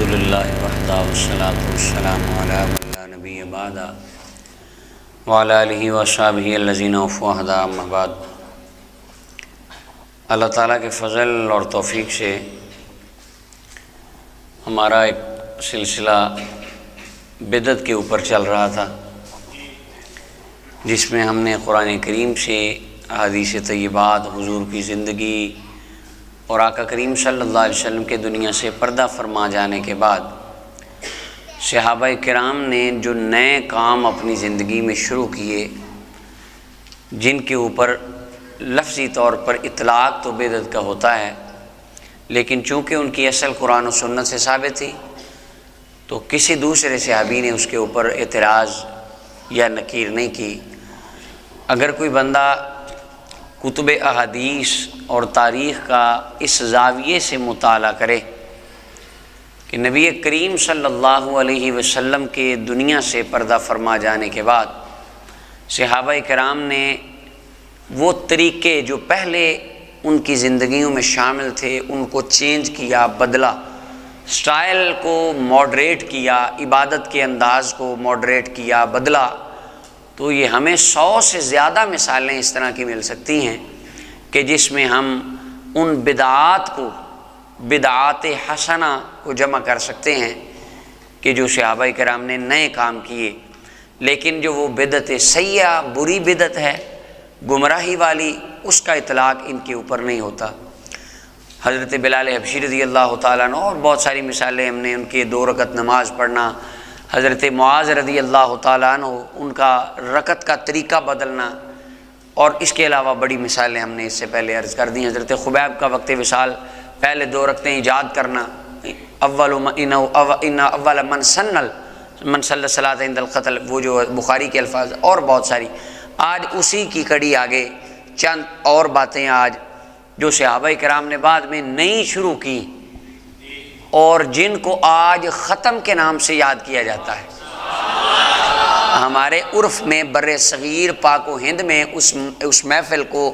الحمدللہ وحدہ والصلاة والسلام علی من لا نبی بعدہ وعلی آلہ وصحبہ الذین وفوا عہدہ اما بعد۔ اللہ تعالیٰ کے فضل اور توفیق سے ہمارا ایک سلسلہ بدعت کے اوپر چل رہا تھا، جس میں ہم نے قرآن کریم سے احادیث طیبات، حضور کی زندگی اور آقا کریم صلی اللہ علیہ وسلم کے دنیا سے پردہ فرما جانے کے بعد صحابہ کرام نے جو نئے کام اپنی زندگی میں شروع کیے، جن کے اوپر لفظی طور پر اطلاق تو بدعت کا ہوتا ہے، لیکن چونکہ ان کی اصل قرآن و سنت سے ثابت تھی تو کسی دوسرے صحابی نے اس کے اوپر اعتراض یا نکیر نہیں کی۔ اگر کوئی بندہ کتب احادیث اور تاریخ کا اس زاویے سے مطالعہ کرے کہ نبی کریم صلی اللہ علیہ وسلم کے دنیا سے پردہ فرما جانے کے بعد صحابہ کرام نے وہ طریقے جو پہلے ان کی زندگیوں میں شامل تھے ان کو چینج کیا، بدلا، سٹائل کو ماڈریٹ کیا، عبادت کے انداز کو ماڈریٹ کیا، بدلا، تو یہ ہمیں 100 سے زیادہ مثالیں اس طرح کی مل سکتی ہیں کہ جس میں ہم ان بدعات کو، بدعات حسنہ کو جمع کر سکتے ہیں کہ جو صحابہ کرام نے نئے کام کیے، لیکن جو وہ بدعت سیئہ، بری بدعت ہے، گمراہی والی، اس کا اطلاق ان کے اوپر نہیں ہوتا۔ حضرت بلال حبشی رضی اللہ تعالیٰ عنہ اور بہت ساری مثالیں ہم نے، ان کے 2 رکعت نماز پڑھنا، حضرت معاذ رضی اللہ تعالیٰ عنہ ان کا رکعت کا طریقہ بدلنا، اور اس کے علاوہ بڑی مثالیں ہم نے اس سے پہلے عرض کر دیں۔ حضرت خبیب کا وقت وصال پہلے 2 رکعتیں ایجاد کرنا، ان اول من صلی صلاۃ عند القتل، وہ جو بخاری کے الفاظ، اور بہت ساری۔ آج اسی کی کڑی آگے چند اور باتیں آج جو صحابہ کرام نے بعد میں نئی شروع کی اور جن کو آج ختم کے نام سے یاد کیا جاتا ہے۔ ہمارے عرف میں بر صغیر، پاک و ہند میں اس محفل کو،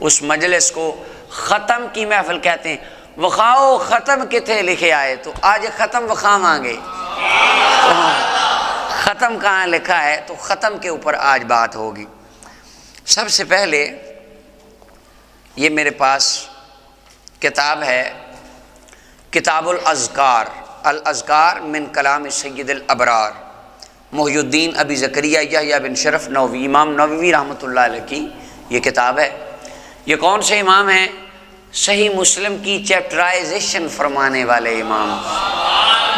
اس مجلس کو ختم کی محفل کہتے ہیں۔ وخاؤ ختم کتنے لکھے آئے، تو آج ختم وخاں مانگے، ختم کہاں لکھا ہے، تو ختم کے اوپر آج بات ہوگی۔ سب سے پہلے یہ میرے پاس کتاب ہے، کتاب الاذکار، الاذکار من کلام سید الابرار، محی الدین ابی زکریا یحییٰ بن شرف نووی، امام نووی رحمۃ اللہ علیہ کی یہ کتاب ہے۔ یہ کون سے امام ہیں؟ صحیح مسلم کی چیپٹرائزیشن فرمانے والے امام۔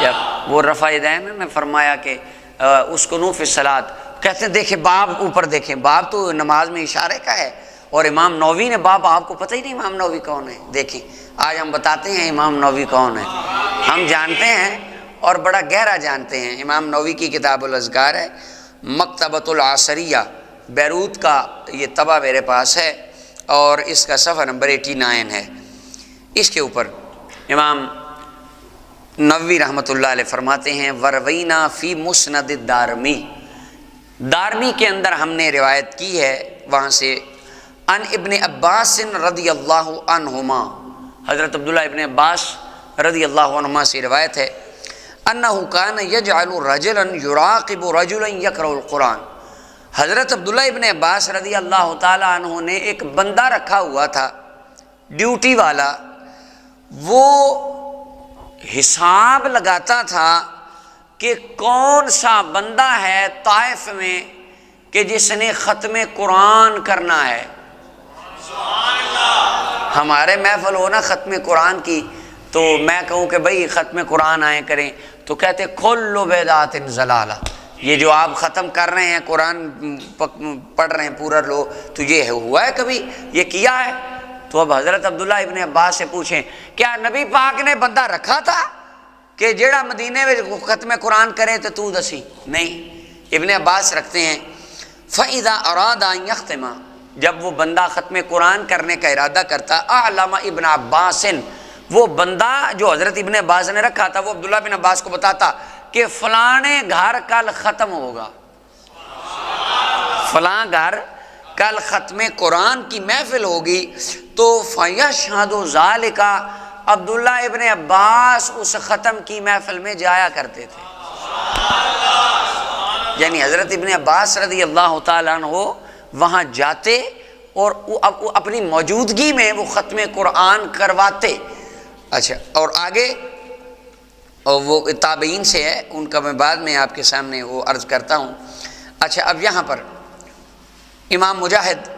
جب وہ رفع یدین نے فرمایا کہ اسکنوا فی الصلاۃ، کہتے ہیں دیکھیں باب اوپر دیکھیں، باب تو نماز میں اشارے کا ہے، اور امام نووی نے باب، آپ کو پتہ ہی نہیں امام نووی کون ہے۔ دیکھیں آج ہم بتاتے ہیں امام نووی کون ہے، ہم جانتے ہیں اور بڑا گہرا جانتے ہیں۔ امام نووی کی کتاب الاذکار ہے، مکتبۃ العصریہ، بیروت کا یہ طبع میرے پاس ہے، اور اس کا صفحہ نمبر 89 ہے۔ اس کے اوپر امام نووی رحمۃ اللہ علیہ فرماتے ہیں، وروینہ فی مسند الدارمی، دارمی کے اندر ہم نے روایت کی ہے وہاں سے، ان ابن عباس رضی اللہ عنہما، حضرت عبداللہ ابن عباس رضی اللہ عنہما سے روایت ہے، انہ کان یجعل رجلا یراقب رجلا یقرأ القرآن، حضرت عبداللہ ابن عباس رضی اللہ تعالی عنہ نے ایک بندہ رکھا ہوا تھا ڈیوٹی والا، وہ حساب لگاتا تھا کہ کون سا بندہ ہے طائف میں کہ جس نے ختم قرآن کرنا ہے۔ ہمارے محفل ہو نا ختم قرآن کی، تو میں کہوں کہ بھئی ختم قرآن آئے کریں، تو کہتے کل بدعت ضلالہ، یہ جو آپ ختم کر رہے ہیں، قرآن پڑھ رہے ہیں پورا لو، تو یہ ہوا ہے کبھی، یہ کیا ہے؟ تو اب حضرت عبداللہ ابن عباس سے پوچھیں کیا نبی پاک نے بندہ رکھا تھا کہ جیڑا مدینے میں ختم قرآن کرے تو دسی؟ نہیں، ابن عباس رکھتے ہیں فَإِذَا أَرَادَ أَن يَخْتِمَ، جب وہ بندہ ختم قرآن کرنے کا ارادہ کرتا، اعلم ابن عباس، وہ بندہ جو حضرت ابن عباس نے رکھا تھا وہ عبداللہ بن عباس کو بتاتا کہ فلانے گھر کل ختم ہوگا، فلاں گھر کل ختم قرآن کی محفل ہوگی، تو فَيَشْهَدُ ذَلِكَ عبداللہ ابن عباس اس ختم کی محفل میں جایا کرتے تھے، یعنی حضرت ابن عباس رضی اللہ تعالیٰ عنہ وہاں جاتے اور اپنی موجودگی میں وہ ختم قرآن کرواتے۔ اچھا، اور آگے اور وہ تابعین سے ہے، ان کا میں بعد میں آپ کے سامنے وہ عرض کرتا ہوں۔ اچھا، اب یہاں پر امام مجاہد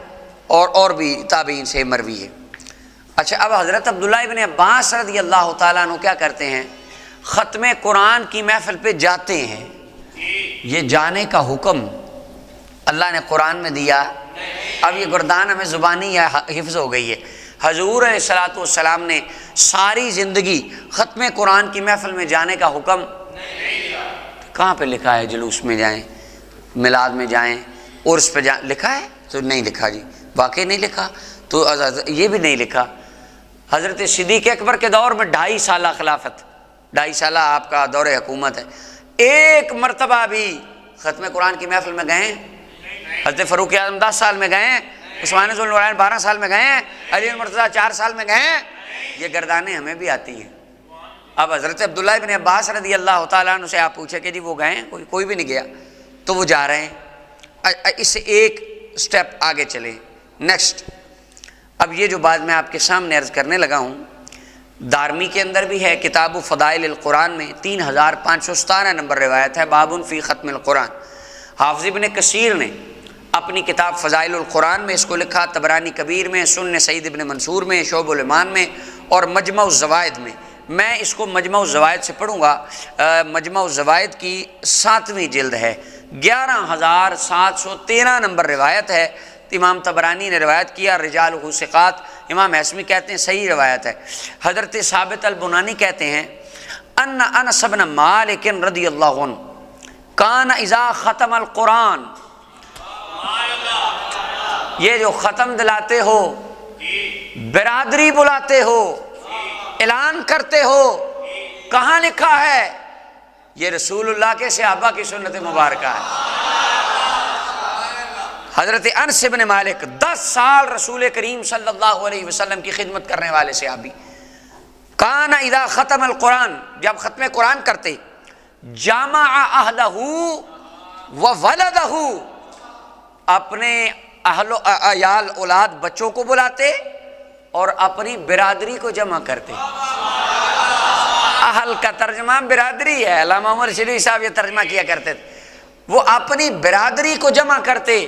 اور بھی تابعین سے مروی ہے۔ اچھا، اب حضرت عبداللہ ابن عباس رضی اللہ تعالیٰ عنہ کیا کرتے ہیں؟ ختم قرآن کی محفل پہ جاتے ہیں۔ یہ جانے کا حکم اللہ نے قرآن میں دیا، اب یہ گردان ہمیں زبانی یا حفظ ہو گئی ہے۔ حضور علیہ الصلوۃ والسلام نے ساری زندگی ختم قرآن کی محفل میں جانے کا حکم کہاں پہ لکھا ہے؟ جلوس میں جائیں، میلاد میں جائیں، عرس پہ جائیں، لکھا ہے؟ تو نہیں لکھا جی، واقعی نہیں لکھا۔ تو یہ بھی نہیں لکھا۔ حضرت صدیق اکبر کے دور میں 2.5 سالہ خلافت، 2.5 سالہ آپ کا دور حکومت ہے، ایک مرتبہ بھی ختم قرآن کی محفل میں گئے ہیں؟ حضرت فاروق اعظم 10 سال میں گئے ہیں، عثمان ذو النورین 12 سال میں گئے ہیں، علی المرتضیٰ 4 سال میں گئے ہیں۔ یہ گردانیں ہمیں بھی آتی ہیں۔ اب حضرت عبداللہ ابن عباس رضی اللہ تعالیٰ عنہ سے آپ پوچھے کہ جی وہ گئے ہیں؟ کوئی بھی نہیں گیا، تو وہ جا رہے ہیں۔ اس سے ایک سٹیپ آگے چلیں، نیکسٹ۔ اب یہ جو بات میں آپ کے سامنے عرض کرنے لگا ہوں، دارمی کے اندر بھی ہے، کتاب فضائل القرآن میں 3517 نمبر روایت ہے، بابٌ فی ختم القرآن۔ حافظ ابن کثیر نے اپنی کتاب فضائل القرآن میں اس کو لکھا، طبرانی کبیر میں، سنن سعید ابن منصور میں، شعب الایمان میں اور مجمع الزوائد میں۔ میں اس کو مجمع الزوائد سے پڑھوں گا۔ مجمع الزوائد کی 7ویں جلد ہے، 11713 نمبر روایت ہے۔ امام طبرانی نے روایت کیا، رجالہ ثقات۔ امام ہیثمی کہتے ہیں صحیح روایت ہے۔ حضرت ثابت البنانی کہتے ہیں ان انس بن مالک رضی اللہ عنہ کان اذا ختم القرآن، یہ جو ختم دلاتے ہو، برادری بلاتے ہو، اعلان کرتے ہو، کہاں لکھا ہے؟ یہ رسول اللہ کے صحابہ کی سنت مبارکہ ہے۔ حضرت انس بن مالک 10 سال رسول کریم صلی اللہ علیہ وسلم کی خدمت کرنے والے صحابی، کان اذا ختم القرآن، جب ختم قرآن کرتے، جامع اہلہ و ولدہ، اپنے اہل و عیال اولاد بچوں کو بلاتے اور اپنی برادری کو جمع کرتے۔ اہل کا ترجمہ برادری ہے، علامہ عمر شریف صاحب یہ ترجمہ کیا کرتے تھے۔ وہ اپنی برادری کو جمع کرتے،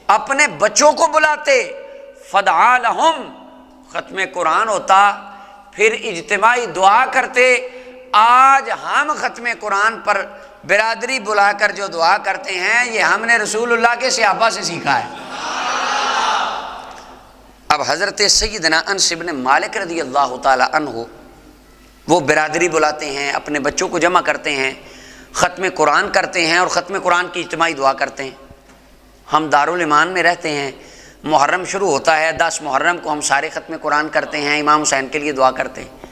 اپنے بچوں کو بلاتے، فدعا لہم، ختم قرآن ہوتا، پھر اجتماعی دعا کرتے۔ آج ہم ختم قرآن پر برادری بلا کر جو دعا کرتے ہیں، یہ ہم نے رسول اللہ کے صحابہ سے سیکھا ہے۔ اب حضرت سیدنا انس بن مالک رضی اللہ تعالی عنہ وہ برادری بلاتے ہیں، اپنے بچوں کو جمع کرتے ہیں، ختم قرآن کرتے ہیں اور ختم قرآن کی اجتماعی دعا کرتے ہیں۔ ہم دارالایمان میں رہتے ہیں، محرم شروع ہوتا ہے، 10 محرم کو ہم سارے ختم قرآن کرتے ہیں، امام حسین کے لیے دعا کرتے ہیں۔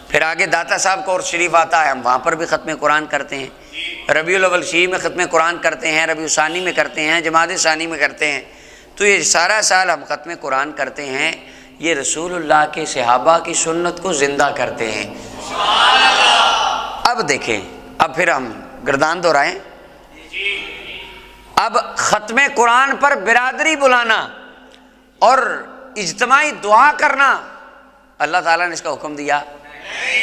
پھر آگے داتا صاحب کا اور شریف آتا ہے، ہم وہاں پر بھی ختم قرآن کرتے ہیں۔ ربیع الاول شیعہ میں ختم قرآن کرتے ہیں، ربیع ثانی میں کرتے ہیں، جمادی ثانی میں کرتے ہیں۔ تو یہ سارا سال ہم ختم قرآن کرتے ہیں، یہ رسول اللہ کے صحابہ کی سنت کو زندہ کرتے ہیں۔ اب دیکھیں، اب پھر ہم گردان دہرائیں۔ اب ختم قرآن پر برادری بلانا اور اجتماعی دعا کرنا، اللہ تعالیٰ نے اس کا حکم دیا؟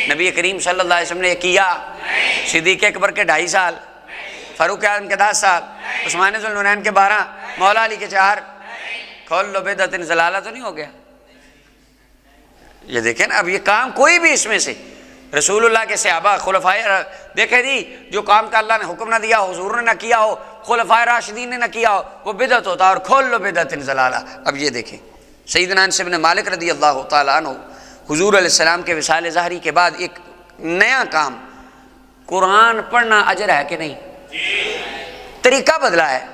نبی کریم صلی اللہ علیہ وسلم نے کیا؟ صدیق اکبر کے 2.5 سال، فاروق اعظم کے 10 سال، عثمان ذو النورین کے 12، مولا علی کے 4، کھول لو بدعت ضلالہ تو نہیں ہو گیا؟ یہ دیکھیں نا، اب یہ کام کوئی بھی اس میں سے رسول اللہ کے صحابہ خلفائے، دیکھیں جی جو کام کا اللہ نے حکم نہ دیا، حضور نے نہ کیا ہو، خلفائے راشدین نے نہ کیا ہو، وہ بدعت ہوتا ہے، اور کھول لو بدعت ضلالہ۔ اب یہ دیکھیں سیدنا انس بن مالک رضی اللہ تعالیٰ عنہ حضور علیہ السلام کے وصال ظاہری کے بعد ایک نیا کام، قرآن پڑھنا اجر ہے کہ نہیں؟ طریقہ بدلا ہے،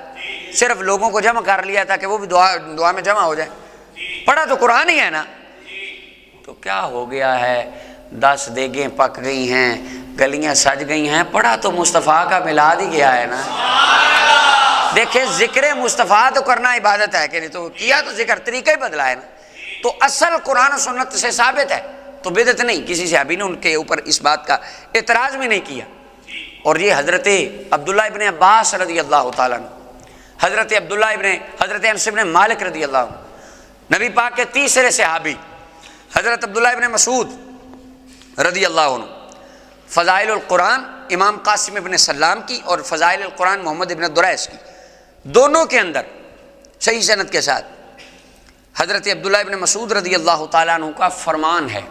صرف لوگوں کو جمع کر لیا تاکہ وہ بھی دعا میں جمع ہو جائے، پڑھا تو قرآن ہی ہے نا۔ تو کیا ہو گیا ہے؟ 10 دیگیں پک گئی ہیں، گلیاں سج گئی ہیں، پڑھا تو مصطفیٰ کا میلاد ہی گیا ہے نا۔ دیکھیں ذکر مصطفیٰ تو کرنا عبادت ہے کہ نہیں؟ تو کیا تو ذکر، طریقہ ہی بدلا ہے نا۔ تو اصل قرآن و سنت سے ثابت ہے، تو بدعت نہیں، کسی صحابی نے ان کے اوپر اس بات کا اعتراض بھی نہیں کیا۔ اور یہ حضرت عبداللہ ابن عباس رضی اللہ تعالیٰ عنہ، حضرت انس ابن مالک رضی اللہ عنہ، نبی پاک کے تیسرے صحابی حضرت عبداللہ ابن مسعود رضی اللہ عنہ، فضائل القرآن امام قاسم ابن سلام کی اور فضائل القرآن محمد ابن دریس کی، دونوں کے اندر صحیح سند کے ساتھ حضرت عبداللہ ابن مسعود رضی اللہ تعالیٰ عنہ کا فرمان ہے،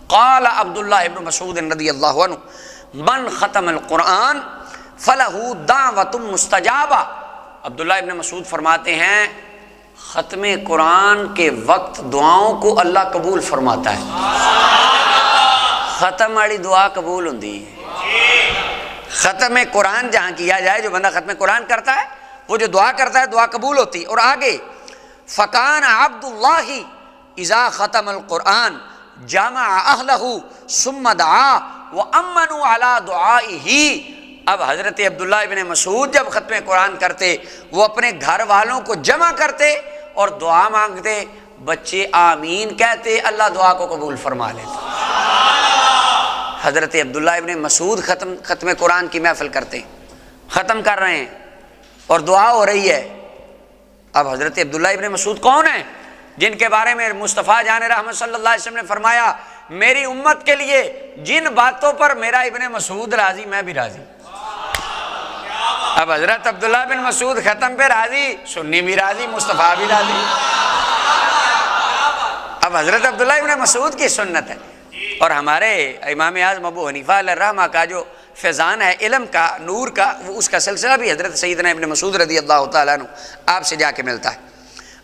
قال عبداللہ ابن مسعود رضی اللہ عنہ من ختم القرآن فلہ دعوت مستجابہ۔ عبداللہ ابن مسعود فرماتے ہیں ختم قرآن کے وقت دعاؤں کو اللہ قبول فرماتا ہے۔ ختم والی دعا قبول ہوندی ہے، ختم قرآن جہاں کیا جائے، جو بندہ ختم قرآن کرتا ہے وہ جو دعا کرتا ہے دعا قبول ہوتی۔ اور آگے فکان عبد اللہ اذا ختم القرآن جامع اہلہ ثم دعا وامنوا علی دعائہ۔ اب حضرت عبداللہ ابن مسعود جب ختم قرآن کرتے وہ اپنے گھر والوں کو جمع کرتے اور دعا مانگتے، بچے آمین کہتے، اللہ دعا کو قبول فرما لیتے۔ حضرت عبداللہ ابن مسعود ختم قرآن کی محفل کرتے ہیں، ختم کر رہے ہیں اور دعا ہو رہی ہے۔ اب حضرت عبداللہ ابن مسعود کون ہیں؟ جن کے بارے میں مصطفیٰ جان رحمت صلی اللہ علیہ وسلم نے فرمایا میری امت کے لیے جن باتوں پر میرا ابن مسعود راضی میں بھی راضی۔ اب حضرت عبداللہ بن مسعود ختم پہ راضی، سنی بھی راضی، مصطفیٰ بھی راضی۔ اب حضرت عبداللہ ابن مسعود کی سنت ہے۔ اور ہمارے امام اعظم ابو حنیفہ علیہ الرحمہ کا جو فیضان ہے علم کا، نور کا، وہ اس کا سلسلہ بھی حضرت سیدنا ابن مسعود رضی اللہ تعالیٰ عنہ آپ سے جا کے ملتا ہے۔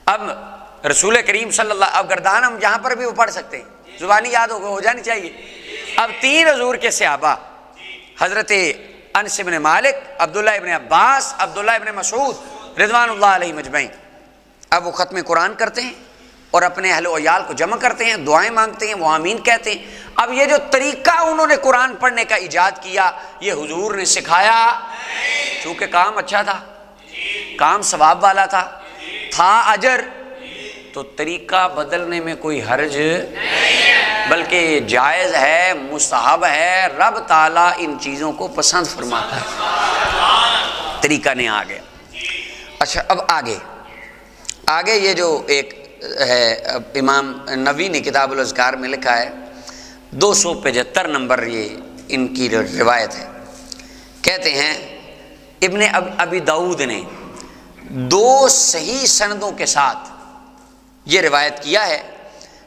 اب رسول کریم صلی اللہ، اب گردان ہم جہاں پر بھی وہ پڑھ سکتے ہیں، زبانی یاد ہو جانی چاہیے۔ اب تین حضور کے صحابہ حضرت انس بن مالک، عبداللہ ابن عباس، عبداللہ ابن مسعود رضوان اللہ علیہ مجمعین، اب وہ ختم قرآن کرتے ہیں اور اپنے اہل و عیال کو جمع کرتے ہیں، دعائیں مانگتے ہیں، وہ آمین کہتے ہیں۔ اب یہ جو طریقہ انہوں نے قرآن پڑھنے کا ایجاد کیا یہ حضور نے سکھایا، چونکہ کام اچھا تھا، کام ثواب والا تھا اجر، تو طریقہ بدلنے میں کوئی حرج بلکہ جائز ہے، مستحب ہے، رب تعالیٰ ان چیزوں کو پسند فرماتا ہے۔ طریقہ نہیں آ گیا۔ اچھا اب آگے یہ جو ایک ہے امام نووی نے کتاب الاذکار میں لکھا ہے، 275 نمبر یہ ان کی روایت ہے، کہتے ہیں ابن ابی داؤد نے 2 صحیح سندوں کے ساتھ یہ روایت کیا ہے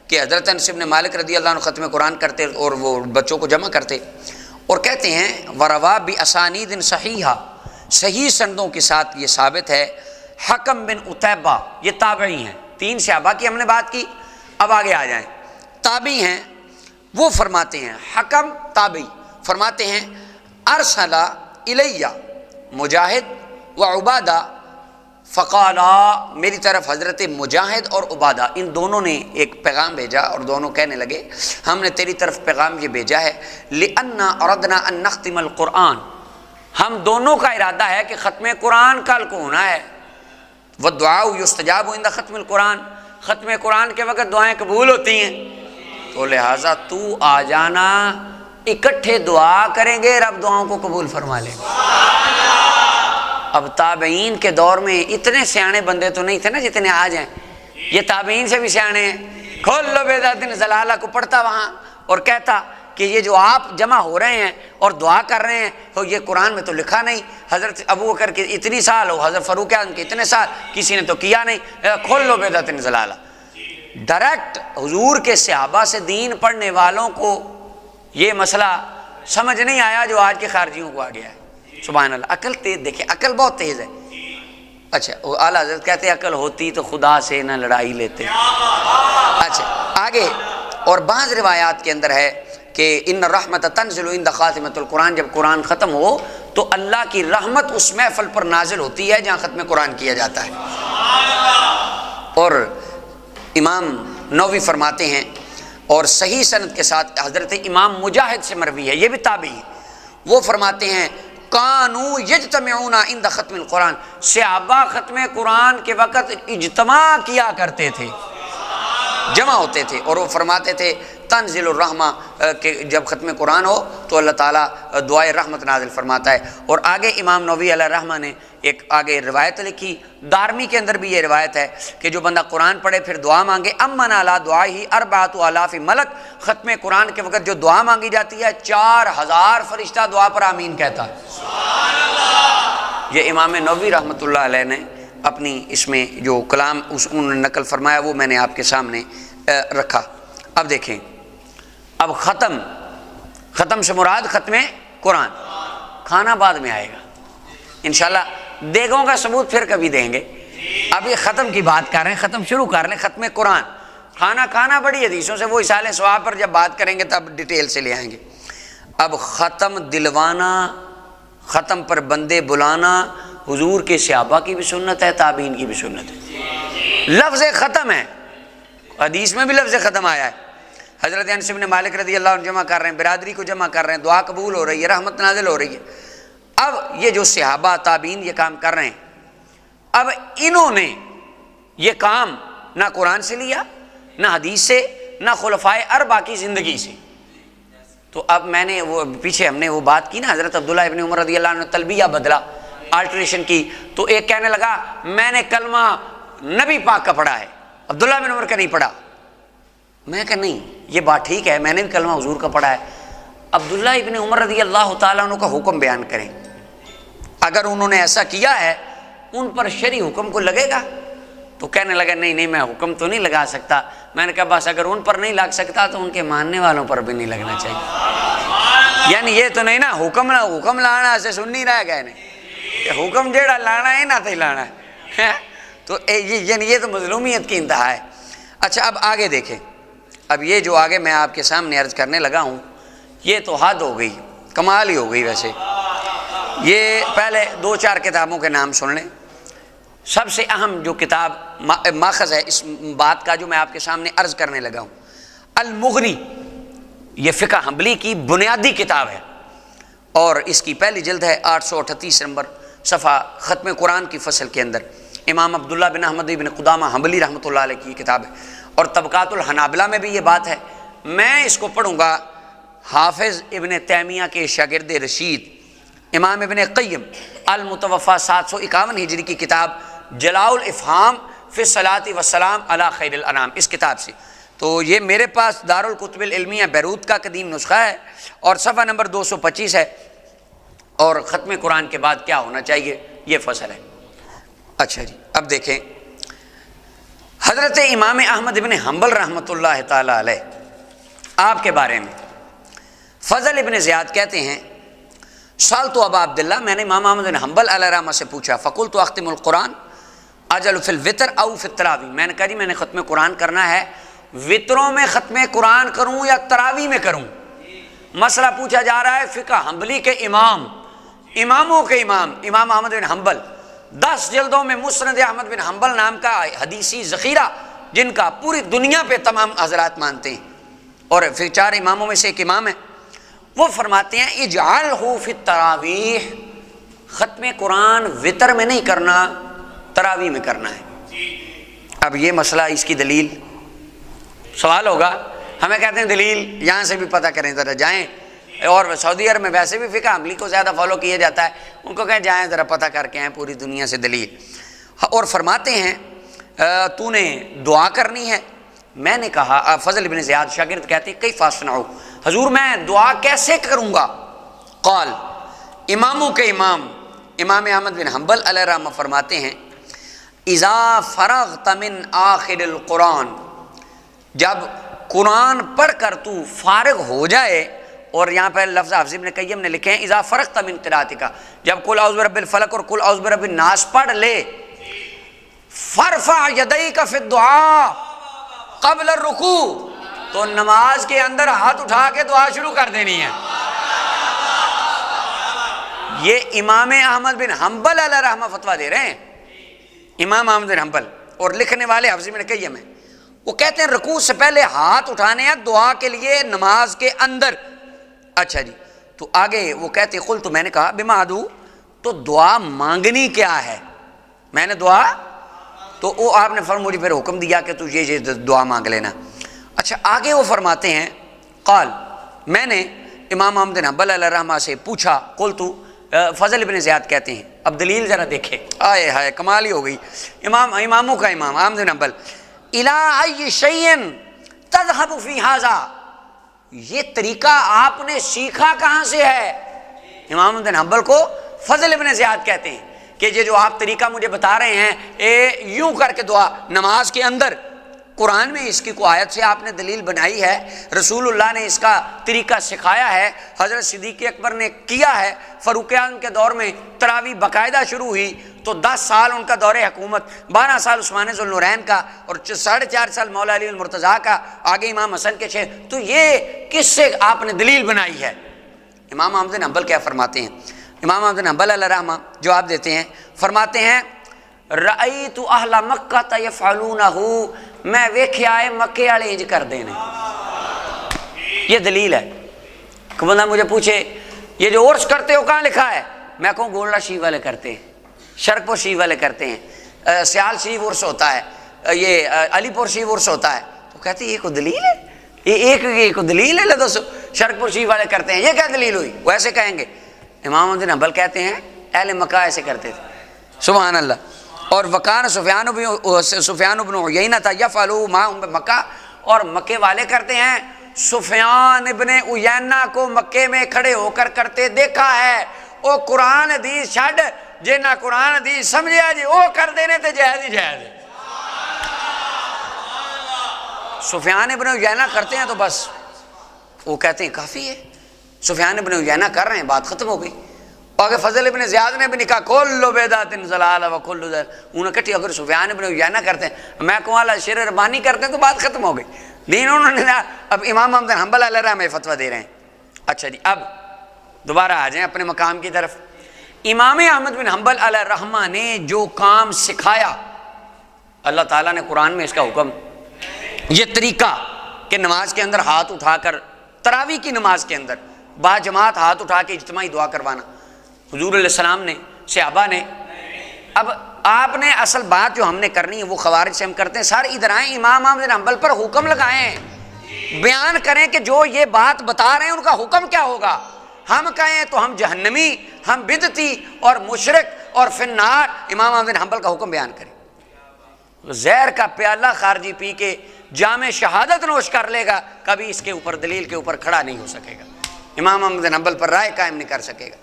کہ حضرت انس بن مالک رضی اللہ عنہ ختم قرآن کرتے اور وہ بچوں کو جمع کرتے، اور کہتے ہیں وروا باسانید صحیحہ، صحیح سندوں کے ساتھ یہ ثابت ہے۔ حکم بن عتیبہ، یہ تابعی ہیں، 3 صحابہ کی ہم نے بات کی، اب آگے آ جائیں، تابعی ہیں، وہ فرماتے ہیں، حکم تابعی فرماتے ہیں ارسل الیہ مجاہد و عبادہ فقالا، میری طرف حضرت مجاہد اور عبادہ ان دونوں نے ایک پیغام بھیجا اور دونوں کہنے لگے ہم نے تیری طرف پیغام یہ بھیجا ہے لِأَنَّا أَرَدْنَا أَن نَخْتِمَ الْقُرْآنَ، ہم دونوں کا ارادہ ہے کہ ختم قرآن کل کو ہونا ہے، وَالدُّعَاءُ يُسْتَجَابُ عِنْدَ ختم القرآن، ختم قرآن کے وقت دعائیں قبول ہوتی ہیں، تو لہٰذا تو آ جانا، اکٹھے دعا کریں گے، رب دعاؤں کو قبول فرما لے گا۔ اب تابعین کے دور میں اتنے سیانے بندے تو نہیں تھے نا جتنے آج ہیں، یہ تابعین سے بھی سیانے ہیں۔ کھول لو بیدادن زلالہ کو پڑھتا وہاں اور کہتا کہ یہ جو آپ جمع ہو رہے ہیں اور دعا کر رہے ہیں تو یہ قرآن میں تو لکھا نہیں، حضرت ابو بکر کے اتنی سال ہو، حضرت فاروق اعظم کے اتنے سال، کسی نے تو کیا نہیں، کھول لو بیدادن زلالہ۔ ڈائریکٹ حضور کے صحابہ سے دین پڑھنے والوں کو یہ مسئلہ سمجھ نہیں آیا جو آج کے خارجیوں کو آ گیا ہے۔ سبحان اللہ، عقل تیز، دیکھیں عقل بہت تیز ہے۔ اچھا وہ اعلیٰ حضرت کہتے ہیں عقل ہوتی تو خدا سے نہ لڑائی لیتے۔ اچھا آگے، اور بعض روایات کے اندر ہے کہ ان رحمت تنزل عند خاتمۃ القرآن، جب قرآن ختم ہو تو اللہ کی رحمت اس محفل پر نازل ہوتی ہے جہاں ختم قرآن کیا جاتا ہے۔ اور امام نووی فرماتے ہیں اور صحیح سند کے ساتھ حضرت امام مجاہد سے مروی ہے، یہ بھی تابعی ہے، وہ فرماتے ہیں کانوا یجتمعون عند ختم القرآن، صحابہ ختم قرآن کے وقت اجتماع کیا کرتے تھے، جمع ہوتے تھے، اور وہ فرماتے تھے تنزل الرحمہ کہ جب ختم قرآن ہو تو اللہ تعالیٰ دعائے رحمت نازل فرماتا ہے۔ اور آگے امام نووی علیہ الرحمہ نے ایک آگے روایت لکھی، دارمی کے اندر بھی یہ روایت ہے کہ جو بندہ قرآن پڑھے پھر دعا مانگے، امن علی دعائی 4,000 ملک، ختم قرآن کے وقت جو دعا مانگی جاتی ہے 4,000 فرشتہ دعا پر آمین کہتا ہے۔ یہ امام نووی رحمۃ اللہ علیہ نے اپنی اس میں جو کلام انہوں نے نقل فرمایا وہ میں نے آپ کے سامنے رکھا۔ اب دیکھیں، اب ختم سے مراد ختم قرآن، کھانا بعد میں آئے گا انشاءاللہ، دیگوں کا ثبوت پھر کبھی دیں گے۔ اب یہ ختم کی بات کر رہے ہیں، ختم شروع کر لیں، ختم قرآن، کھانا کھانا بڑی حدیثوں سے، وہ اصال ثواب پر جب بات کریں گے تب ڈیٹیل سے لے آئیں گے۔ اب ختم دلوانا، ختم پر بندے بلانا حضور کے صحابہ کی بھی سنت ہے، تابعین کی بھی سنت ہے۔ لفظ ختم ہے، حدیث میں بھی لفظ ختم آیا ہے۔ حضرت انس بن مالک رضی اللہ عنہ جمع کر رہے ہیں، برادری کو جمع کر رہے ہیں، دعا قبول ہو رہی ہے، رحمت نازل ہو رہی ہے۔ اب یہ جو صحابہ تابعین یہ کام کر رہے ہیں، اب انہوں نے یہ کام نہ قرآن سے لیا، نہ حدیث سے، نہ خلفائے اربعہ کی زندگی سے۔ تو اب میں نے وہ پیچھے ہم نے وہ بات کی نا، حضرت عبداللہ ابن عمر رضی اللہ عنہ نے تلبیہ بدلا، آلٹریشن کی، تو ایک کہنے لگا میں نے کلمہ نبی پاک کا پڑھا ہے، عبداللہ بن عمر کا نہیں پڑھا۔ میں کہا نہیں، یہ بات ٹھیک ہے، میں نے بھی کلمہ حضور کا پڑھا ہے۔ عبداللہ ابن عمر رضی اللہ تعالیٰ عنہ کا حکم بیان کریں، اگر انہوں نے ایسا کیا ہے ان پر شرعی حکم کو لگے گا؟ تو کہنے لگا نہیں میں حکم تو نہیں لگا سکتا۔ میں نے کہا بس اگر ان پر نہیں لگ سکتا تو ان کے ماننے والوں پر بھی نہیں لگنا چاہیے۔ یعنی یہ تو نہیں نا حکم لانا سے سن نہیں رہا گئے نہیں، حکم جیڑا لانا ہے نہ تو ہی لانا ہے، تو یعنی یہ تو مظلومیت کی انتہا ہے۔ اچھا اب آگے دیکھیں، اب یہ جو آگے میں آپ کے سامنے عرض کرنے لگا ہوں یہ تو حد ہو گئی، کمال ہی ہو گئی۔ ویسے یہ پہلے 2-4 کتابوں کے نام سن لیں۔ سب سے اہم جو کتاب ماخذ ہے اس بات کا جو میں آپ کے سامنے عرض کرنے لگا ہوں، المغنی، یہ فقہ حنبلی کی بنیادی کتاب ہے، اور اس کی پہلی جلد ہے 838 نمبر صفحہ، ختم قرآن کی فصل کے اندر امام عبداللہ بن احمد بن قدامہ حنبلی رحمۃ اللہ علیہ کی کتاب ہے، اور طبقات الحنابلہ میں بھی یہ بات ہے۔ میں اس کو پڑھوں گا حافظ ابن تیمیہ کے شاگرد رشید امام ابن قیم المتوفا 751 ہجری کی کتاب جلاء الافہام فی الصلاۃ والسلام علی خیر الانام، اس کتاب سے۔ تو یہ میرے پاس دارالکتب العلمیہ بیروت کا قدیم نسخہ ہے، اور صفحہ نمبر 225 ہے، اور ختم قرآن کے بعد کیا ہونا چاہیے یہ فصل ہے۔ اچھا جی، اب دیکھیں حضرت امام احمد بن حنبل رحمۃ اللہ تعالی علیہ، آپ کے بارے میں فضل ابن زیاد کہتے ہیں سألت ابا عبداللہ، میں نے امام احمد بن حنبل علیہ رحمہ سے پوچھا، فقلت اختم القرآن اجل فی الوتر او فی التراویح، میں نے کہا جی میں نے ختم قرآن کرنا ہے، وطروں میں ختم قرآن کروں یا تراویح میں کروں؟ مسئلہ پوچھا جا رہا ہے فقہ حنبلی کے اماموں کے امام احمد بن حنبل، 10 جلدوں میں مسند احمد بن حنبل نام کا حدیثی ذخیرہ جن کا پوری دنیا پہ تمام حضرات مانتے ہیں، اور پھر 4 اماموں میں سے ایک امام ہے، وہ فرماتے ہیں اجعلہ فی التراویح، ختم قرآن وطر میں نہیں کرنا، تراویح میں کرنا ہے۔ اب یہ مسئلہ، اس کی دلیل، سوال ہوگا، ہمیں کہتے ہیں دلیل یہاں سے بھی پتہ کریں، ذرا جائیں، اور سعودی عرب میں ویسے بھی فقہ حنبلی کو زیادہ فالو کیا جاتا ہے، ان کو کہیں جائیں ذرا پتہ کر کے آئیں پوری دنیا سے دلیل۔ اور فرماتے ہیں تو نے دعا کرنی ہے؟ میں نے کہا، فضل بن زیاد شاگرد کہتے ہیں کیف اصنع، حضور میں دعا کیسے کروں گا؟ قال، اماموں کے امام احمد بن حنبل علیہ رحمہ فرماتے ہیں اذا فرغت من آخر القرآن، جب قرآن پڑھ کر تو فارغ ہو جائے، اور یہاں پہ لفظ حافظ ابن قیم نے لکھے ہیں اذا فرغت من قراءتک، جب قل اعوذ برب الفلق اور قل اعوذ برب الناس پڑھ لے، فارفع یدیک فی الدعاء قبل الرکوع، تو نماز کے اندر ہاتھ اٹھا کے دعا شروع کر دینی ہے۔ یہ امام احمد بن حنبل علیہ رحمہ فتویٰ دے رہے ہیں، امام احمد بن حنبل، اور لکھنے والے حافظ ابن قیم ہیں۔ وہ کہتے ہیں رکوع سے پہلے ہاتھ اٹھانے ہیں دعا کے لیے نماز کے اندر۔ اچھا جی، تو آگے وہ کہتے ہیں قلت، میں نے کہا بما ادعو، تو دعا مانگنی کیا ہے؟ میں نے دعا، تو وہ آپ نے مجھے پھر حکم دیا کہ تو یہ دعا مانگ لینا۔ اچھا آگے وہ فرماتے ہیں قال میں نے امام احمد بن حنبل علیہ الرحمہ سے پوچھا، قلت فضل ابن زیاد کہتے ہیں، اب دلیل ذرا دیکھیں، آئے ہائے کمال ہی ہو گئی، اماموں کا امام احمد بن حنبل، الی ای شیء تذهب فی ھذا، یہ طریقہ آپ نے سیکھا کہاں سے ہے؟ امام احمد بن حنبل کو فضل ابن زیاد کہتے ہیں کہ یہ جو آپ طریقہ مجھے بتا رہے ہیں یوں کر کے دعا نماز کے اندر، قرآن میں اس کی کو آیت سے آپ نے دلیل بنائی ہے، رسول اللہ نے اس کا طریقہ سکھایا ہے، حضرت صدیق اکبر نے کیا ہے، فاروق اعظم کے دور میں تراویح باقاعدہ شروع ہوئی تو 10 سال ان کا دور حکومت، 12 سال عثمان ذو النورین کا اور 4.5 سال مولا علی المرتضیٰ کا، آگے امام حسن کے 6، تو یہ کس سے آپ نے دلیل بنائی ہے؟ امام احمد بن حنبل کیا فرماتے ہیں؟ امام احمد بن حنبل علیہ الرحمہ جواب دیتے ہیں، فرماتے ہیں رأیت اہل مکہ یفعلونہ، میں ویکھیا ہے مکے والے انج کر دینے، یہ دلیل ہے۔ کہ بندہ مجھے پوچھے یہ جو عرس کرتے ہو کہاں لکھا ہے، میں کہوں گولڈا شریف والے کرتے ہیں، شرک پور شریف والے کرتے ہیں، سیال شریف عرس ہوتا ہے، یہ علی پور شریف عرس ہوتا ہے، تو کہتے ہیں یہ کوئی دلیل ہے؟ یہ کوئی دلیل ہے؟ لدو شرک پور شریف والے کرتے ہیں، یہ کیا دلیل ہوئی؟ وہ ایسے کہیں گے۔ امام احمد بن حنبل کہتے ہیں اہل مکہ ایسے کرتے تھے، سبحان اللہ۔ اور وکان سفیان بن عیینہ تھا یفعلوا معهم بمکہ، اور مکے والے کرتے ہیں، سفیان ابن عیینہ کو مکے میں کھڑے ہو کر کرتے دیکھا ہے۔ او قرآن حدیث چھڈ، جے نہ قرآن حدیث سمجھیا جی او کر دینے تے جائز ہی جائز ہے۔ سفیان ابن عیینہ کرتے ہیں تو بس وہ کہتے ہیں کافی ہے، سفیان ابن عیینہ کر رہے ہیں، بات ختم ہو گئی۔ اور فضل ابن زیاد نے بھی نکاح کل بدعت ضلالہ و کل ضلال، انہوں نے کہا اگر سفیان ابن عیینہ کرتے ہیں، میں کہوں اللہ شیر ربانی کرتے ہیں تو بات ختم ہو گئی۔ دین انہوں نے اب امام احمد بن حنبل علیہ الرحمہ فتویٰ دے رہے ہیں۔ اچھا جی، اب دوبارہ آ جائیں اپنے مقام کی طرف۔ امام احمد بن حنبل علیہ الرحمہ نے جو کام سکھایا، اللہ تعالیٰ نے قرآن میں اس کا حکم، یہ طریقہ کہ نماز کے اندر ہاتھ اٹھا کر، تراویح کی نماز کے اندر با جماعت ہاتھ اٹھا کے اجتماعی دعا کروانا، حضور علیہ السلام نے، صحابہ نے۔ اب آپ نے اصل بات جو ہم نے کرنی ہے وہ خوارج سے ہم کرتے ہیں، سارے ادھر آئیں، امام احمد بن حنبل پر حکم لگائیں، بیان کریں کہ جو یہ بات بتا رہے ہیں ان کا حکم کیا ہوگا۔ ہم کہیں تو ہم جہنمی، ہم بدعتی اور مشرک اور فی النار، امام احمد بن حنبل کا حکم بیان کریں۔ زہر کا پیالہ خارجی پی کے جام شہادت نوش کر لے گا، کبھی اس کے اوپر دلیل کے اوپر کھڑا نہیں ہو سکے گا، امام احمد بن حنبل پر رائے قائم نہیں کر سکے گا۔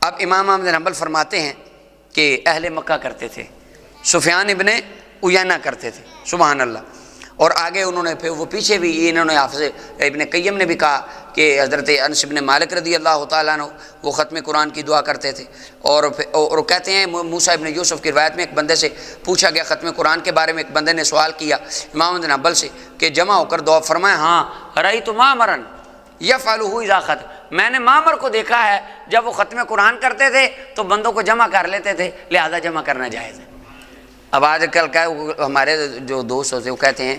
اب امام احمد بن حنبل فرماتے ہیں کہ اہل مکہ کرتے تھے، سفیان ابن عیینہ کرتے تھے، سبحان اللہ۔ اور آگے انہوں نے پھر وہ پیچھے بھی انہوں نے حافظ ابن قیم نے بھی کہا کہ حضرت انس بن مالک رضی اللہ تعالیٰ عنہ وہ ختم قرآن کی دعا کرتے تھے، اور کہتے ہیں موسیٰ ابن یوسف کی روایت میں ایک بندے سے پوچھا گیا ختم قرآن کے بارے میں، ایک بندے نے سوال کیا امام بن حنبل سے کہ جمع ہو کر دعا فرمائے، ہاں رأیت معمرا یفعلہ اذا ختم، میں نے معمر کو دیکھا ہے جب وہ ختم قرآن کرتے تھے تو بندوں کو جمع کر لیتے تھے، لہذا جمع کرنا جائز ہے۔ اب آج کل کیا ہمارے جو دوست ہوتے وہ کہتے ہیں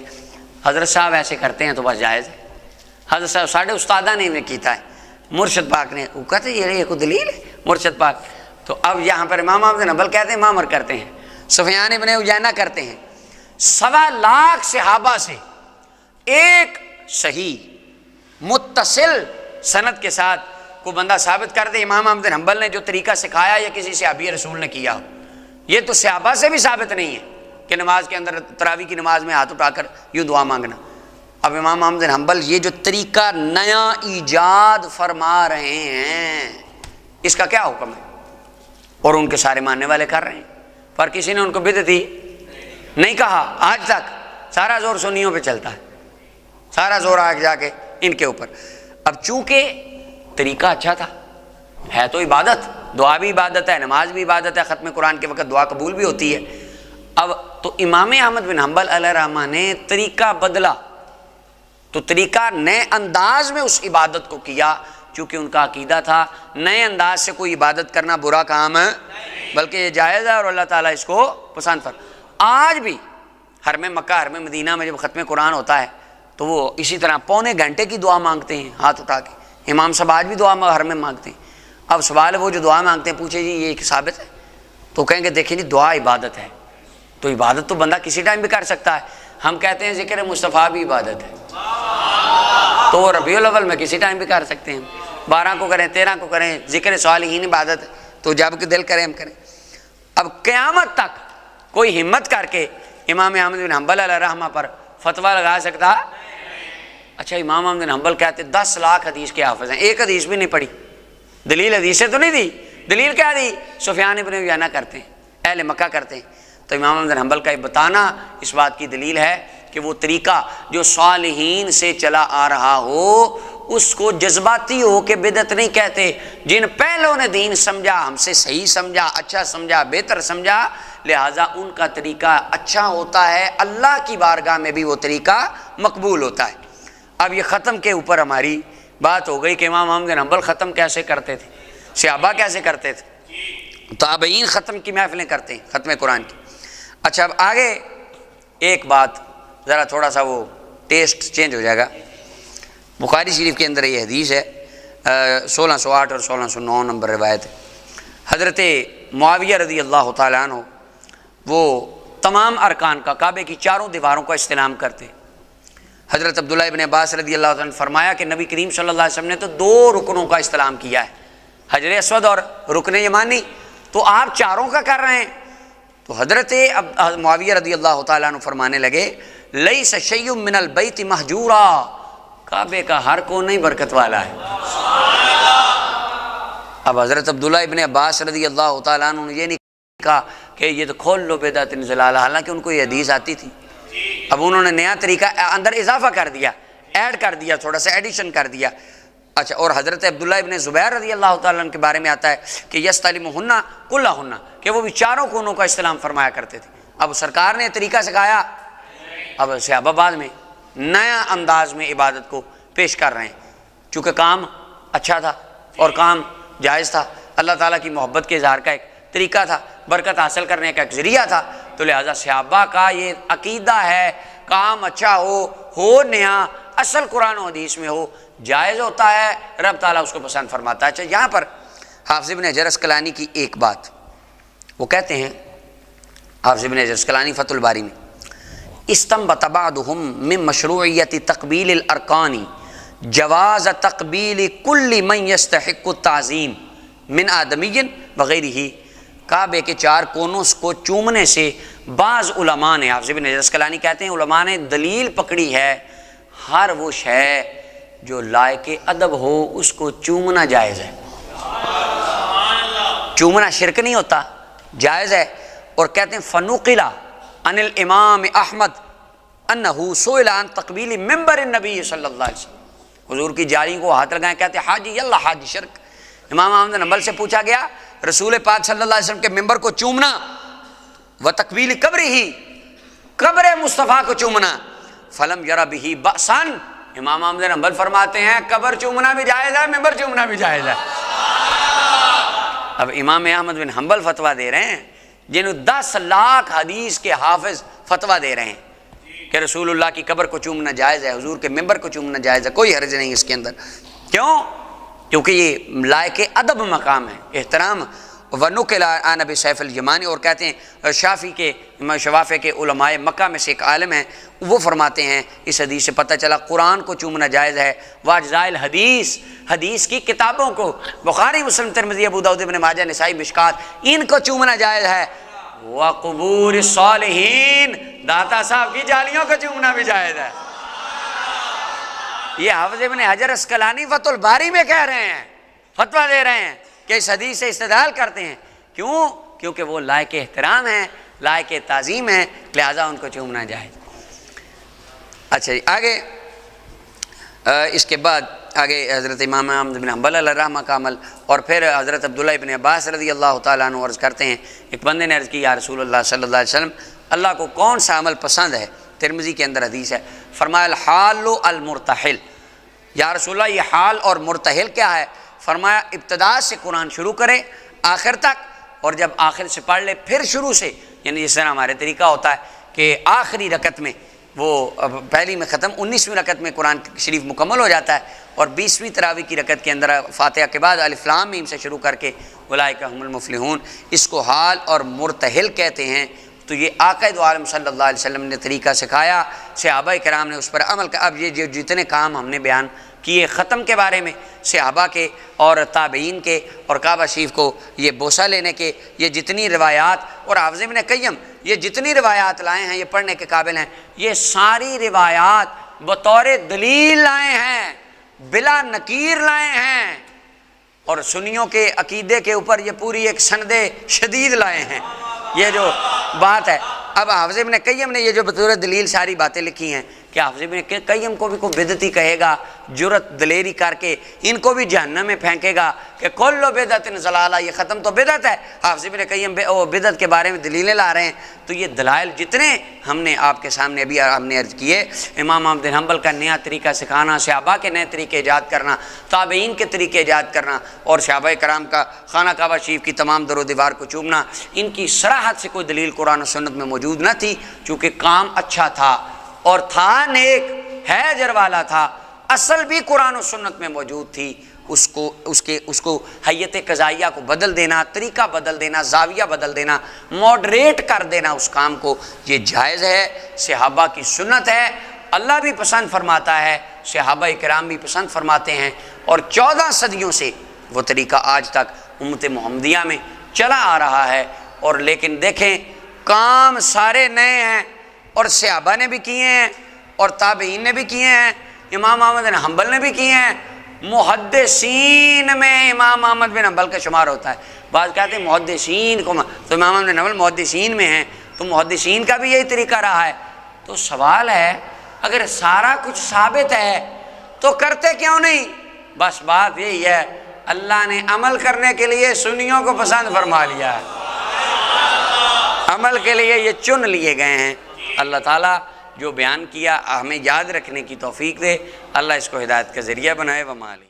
حضرت صاحب ایسے کرتے ہیں تو بس جائز ہے، حضرت صاحب ساڑھے استادہ نے میں کیتا ہے، مرشد پاک نے، وہ کہتے ہیں یہ کوئی دلیل ہے مرشد پاک۔ تو اب یہاں پر امام احمد بن حنبل کہتے ہیں معمر کرتے ہیں، سفیان ابن عیینہ کرتے ہیں، 1.25 لاکھ صحابہ سے ایک صحیح متصل سند کے ساتھ کوئی بندہ ثابت کر دے امام احمد بن حنبل نے جو طریقہ سکھایا یا کسی صحابی رسول نے کیا ہو، یہ تو صحابہ سے بھی ثابت نہیں ہے کہ نماز کے اندر تراویح کی نماز میں ہاتھ اٹھا کر یوں دعا مانگنا۔ اب امام احمد بن حنبل یہ جو طریقہ نیا ایجاد فرما رہے ہیں، اس کا کیا حکم ہے؟ اور ان کے سارے ماننے والے کر رہے ہیں، پر کسی نے ان کو بدعتی نہیں کہا۔ آج تک سارا زور سنیوں پہ چلتا ہے، سارا زور آگے جا کے ان کے اوپر۔ اب چونکہ طریقہ اچھا تھا، ہے تو عبادت، دعا بھی عبادت ہے، نماز بھی عبادت ہے، ختم قرآن کے وقت دعا قبول بھی ہوتی ہے۔ اب تو امام احمد بن حنبل علیہ الرحمہ نے طریقہ بدلا، تو طریقہ نئے انداز میں اس عبادت کو کیا، چونکہ ان کا عقیدہ تھا نئے انداز سے کوئی عبادت کرنا برا کام ہے، بلکہ یہ جائز ہے اور اللہ تعالیٰ اس کو پسند فرماتا۔ آج بھی حرم مکہ حرم مدینہ میں جب ختم قرآن ہوتا ہے تو وہ اسی طرح پونے گھنٹے کی دعا مانگتے ہیں ہاتھ اٹھا کے، امام صاحب آج بھی دعا حرم میں مانگتے ہیں۔ اب سوال ہے وہ جو دعا مانگتے ہیں، پوچھے جی یہ ثابت ہے؟ تو کہیں گے دیکھیں جی دعا عبادت ہے، تو عبادت تو بندہ کسی ٹائم بھی کر سکتا ہے۔ ہم کہتے ہیں ذکر مصطفیٰ بھی عبادت ہے، تو وہ ربیع الاول میں کسی ٹائم بھی کر سکتے ہیں، 12 کو کریں، 13 کو کریں، ذکر صالحین عبادت ہے تو جب کہ دل کریں ہم کریں۔ اب قیامت تک کوئی ہمت کر کے امام احمد بن حنبل علیہ رحمہ پر فتویٰ لگا سکتا؟ اچھا امام احمد بن حنبل کہتے 10 لاکھ حدیث کے حافظ ہیں، ایک حدیث بھی نہیں پڑھی، دلیل حدیث سے تو نہیں دی، دلیل کیا دی؟ سفیان ابن عیینہ کرتے ہیں، اہل مکہ کرتے ہیں۔ تو امام احمد بن حنبل کا یہ بتانا اس بات کی دلیل ہے کہ وہ طریقہ جو صالحین سے چلا آ رہا ہو اس کو جذباتی ہو کے بدعت نہیں کہتے۔ جن پہلوں نے دین سمجھا، ہم سے صحیح سمجھا، اچھا سمجھا، بہتر سمجھا، لہٰذا ان کا طریقہ اچھا ہوتا ہے، اللہ کی بارگاہ میں بھی وہ طریقہ مقبول ہوتا ہے۔ اب یہ ختم کے اوپر ہماری بات ہو گئی کہ امام احمد بن حنبل ختم کیسے کرتے تھے، صحابہ کیسے کرتے تھے، تابعین ختم کی محفلیں کرتے ہیں، ختم قرآن کی۔ اچھا اب آگے ایک بات ذرا تھوڑا سا وہ ٹیسٹ چینج ہو جائے گا۔ بخاری شریف کے اندر یہ حدیث ہے 1608 اور 1609 نمبر روایت ہے۔ حضرت معاویہ رضی اللہ تعالیٰ عنہ وہ تمام ارکان کا، کعبے کی چاروں دیواروں کا استلام کرتے۔ حضرت عبداللہ ابن عباس رضی اللہ عنہ نے فرمایا کہ نبی کریم صلی اللہ علیہ وسلم نے تو 2 رکنوں کا استلام کیا ہے، حجر اسود اور رکن یمانی، تو آپ چاروں کا کر رہے ہیں۔ تو حضرت معاویہ رضی اللہ تعالیٰ عنہ فرمانے لگے لیس شیء من البیت مہجورا، کعبے کا ہر کونا ہی برکت والا ہے۔ اب حضرت عبداللہ ابن عباس رضی اللہ تعالیٰ عنہ نے یہ نہیں کہا کہ یہ تو کھول لو بدعت ضلالہ، حالانکہ ان کو یہ حدیث آتی تھی۔ اب انہوں نے نیا طریقہ اندر اضافہ کر دیا، ایڈ کر دیا، تھوڑا سا ایڈیشن کر دیا۔ اچھا اور حضرت عبداللہ ابن زبیر رضی اللہ تعالیٰ عنہ کے بارے میں آتا ہے کہ یستلمہن کلہن، کہ وہ بھی چاروں کونوں کا استلام فرمایا کرتے تھے۔ اب سرکار نے طریقہ سکھایا، اب صحابہ بعد میں نیا انداز میں عبادت کو پیش کر رہے ہیں، چونکہ کام اچھا تھا اور کام جائز تھا، اللہ تعالیٰ کی محبت کے اظہار کا ایک طریقہ تھا، برکت حاصل کرنے کا ایک ذریعہ تھا، تو لہٰذا صحابہ کا یہ عقیدہ ہے کام اچھا ہو نیا، اصل قرآن و حدیث میں ہو، جائز ہوتا ہے، رب تعالیٰ اس کو پسند فرماتا ہے۔ اچھا یہاں پر حافظ ابن حجر اسقلانی کی ایک بات وہ کہتے ہیں، حافظ ابن حجر اسقلانی فتح الباری میں استنبط بعضهم من مشروعیت تقبیل الارکان جواز تقبیل کل من یستحق التعظیم من آدمی وغیرہ، کعبے کے 4 کونوں کو چومنے سے بعض علماء نے، حافظ ابن حجر اسقلانی کہتے ہیں علماء نے دلیل پکڑی ہے ہر وہ شے جو لائق ادب ہو اس کو چومنا جائز ہے، چومنا شرک نہیں ہوتا، جائز ہے۔ اور کہتے ہیں فنقل عن الامام احمد انہ سئل عن تقبیل منبر النبی صلی اللہ علیہ وسلم، حضور کی جاری کو ہاتھ لگائیں، کہتے ہیں حاجی اللہ حاجی شرک۔ امام احمد بن حنبل سے پوچھا گیا رسول پاک صلی اللہ علیہ وسلم کے ممبر کو چومنا، و تقبیل قبر ہی، قبر مصطفیٰ کو چومنا، فلم یرا بہ بأسا، امام احمد بن حنبل فرماتے ہیں قبر چومنا بھی جائز ہے، ممبر چومنا بھی جائز ہے۔ اب امام احمد بن حنبل فتویٰ دے رہے ہیں جنہوں 10 لاکھ حدیث کے حافظ فتویٰ دے رہے ہیں کہ رسول اللہ کی قبر کو چومنا جائز ہے، حضور کے ممبر کو چومنا جائز ہے، کوئی حرج نہیں اس کے اندر۔ کیوں؟ کیونکہ یہ لائق ادب مقام ہے، احترام۔ ونقل عن ابی سیف الجمانی، اور کہتے ہیں شوافع کے علماء مکہ میں سے ایک عالم ہیں، وہ فرماتے ہیں اس حدیث سے پتہ چلا قرآن کو چومنا جائز ہے، واجزائل حدیث، حدیث کی کتابوں کو، بخاری مسلم ترمذی ابو داؤد ابن ماجہ نسائی مشکات، ان کو چومنا جائز ہے۔ وقبور الصالحین، داتا صاحب کی جالیوں کو چومنا بھی جائز ہے۔ یہ حافظ ابن حجر اسقلانی فتح الباری میں کہہ رہے ہیں، فتویٰ دے رہے ہیں کہ اس حدیث سے استدلال کرتے ہیں۔ کیوں؟ کیونکہ وہ لائق احترام ہیں، لائق تعظیم ہیں، لہذا ان کو چومنا جائز۔ اچھا جی آگے اس کے بعد آگے حضرت امام احمد بن حنبل علیہ رحمہ کا عمل، اور پھر حضرت عبداللہ ابن عباس رضی اللہ تعالیٰ عنہ عرض کرتے ہیں، ایک بندے نے عرض کی یا رسول اللہ صلی اللہ علیہ وسلم اللہ کو کون سا عمل پسند ہے؟ ترمذی کے اندر حدیث ہے، فرمایا الحال المرتحل، یا رسول اللہ یہ حال اور مرتحل کیا ہے؟ فرمایا ابتدا سے قرآن شروع کرے آخر تک، اور جب آخر سے پڑھ لے پھر شروع سے، یعنی جس طرح ہمارے طریقہ ہوتا ہے کہ آخری رکعت میں وہ پہلی میں ختم، 19ویں رکعت میں قرآن شریف مکمل ہو جاتا ہے، اور 20ویں تراویح کی رکعت کے اندر فاتحہ کے بعد الف لام میم سے شروع کر کے اولئک هم المفلحون، اس کو حال اور مرتحل کہتے ہیں۔ تو یہ آقا دو عالم صلی اللہ علیہ وسلم نے طریقہ سکھایا، صحابہ کرام نے اس پر عمل کیا۔ اب یہ جو جتنے کام ہم نے بیان کیے ختم کے بارے میں، صحابہ کے اور تابعین کے اور کعبہ شریف کو یہ بوسہ لینے کے، یہ جتنی روایات، اور حافظ ابن قیم یہ جتنی روایات لائے ہیں یہ پڑھنے کے قابل ہیں، یہ ساری روایات بطور دلیل لائے ہیں، بلا نکیر لائے ہیں، اور سنیوں کے عقیدے کے اوپر یہ پوری ایک سند شدید لائے ہیں۔ یہ جو بات ہے، اب حافظ ابن قیم نے یہ جو بطور دلیل ساری باتیں لکھی ہیں کہ حافظ ابن قیم کو بھی کوئی بدعتی کہے گا جرت دلیری کر کے ان کو بھی جہنم میں پھینکے گا کہ کل بدعت ضلالہ، یہ ختم تو بدعت ہے۔ حافظ ابن قیم بدعت کے بارے میں دلیلیں لا رہے ہیں۔ تو یہ دلائل جتنے ہم نے آپ کے سامنے ابھی ہم نے عرض کیے، امام احمد بن حنبل کا نیا طریقہ سکھانا، صحابہ کے نئے طریقے ایجاد کرنا، تابعین کے طریقے ایجاد کرنا، اور صحابہ کرام کا خانہ کعبہ شریف کی تمام در و دیوار کو چومنا، ان کی صراحت سے کوئی دلیل قرآن و سنت میں موجود نہ تھی، چونکہ کام اچھا تھا اور تھا نیک، ہے اجر والا تھا، اصل بھی قرآن و سنت میں موجود تھی، اس کو حیت قضائیہ کو بدل دینا، طریقہ بدل دینا، زاویہ بدل دینا، ماڈریٹ کر دینا اس کام کو، یہ جائز ہے، صحابہ کی سنت ہے، اللہ بھی پسند فرماتا ہے، صحابہ کرام بھی پسند فرماتے ہیں، اور 14 صدیوں سے وہ طریقہ آج تک امت محمدیہ میں چلا آ رہا ہے۔ اور لیکن دیکھیں کام سارے نئے ہیں، اور صحابہ نے بھی کیے ہیں، اور تابعین نے بھی کیے ہیں، امام احمد بن حنبل نے بھی کیے ہیں، محدثین میں امام احمد بن حنبل کا شمار ہوتا ہے۔ بعض کہتے ہیں محدثین کو، تو امام احمد بن حنبل محدثین میں ہیں، تو محدثین کا بھی یہی طریقہ رہا ہے۔ تو سوال ہے اگر سارا کچھ ثابت ہے تو کرتے کیوں نہیں؟ بس بات یہی ہے، اللہ نے عمل کرنے کے لیے سنیوں کو پسند فرما لیا ہے، عمل کے لیے یہ چن لیے گئے ہیں۔ اللہ تعالیٰ جو بیان کیا ہمیں یاد رکھنے کی توفیق دے، اللہ اس کو ہدایت کا ذریعہ بنائے۔ ومالی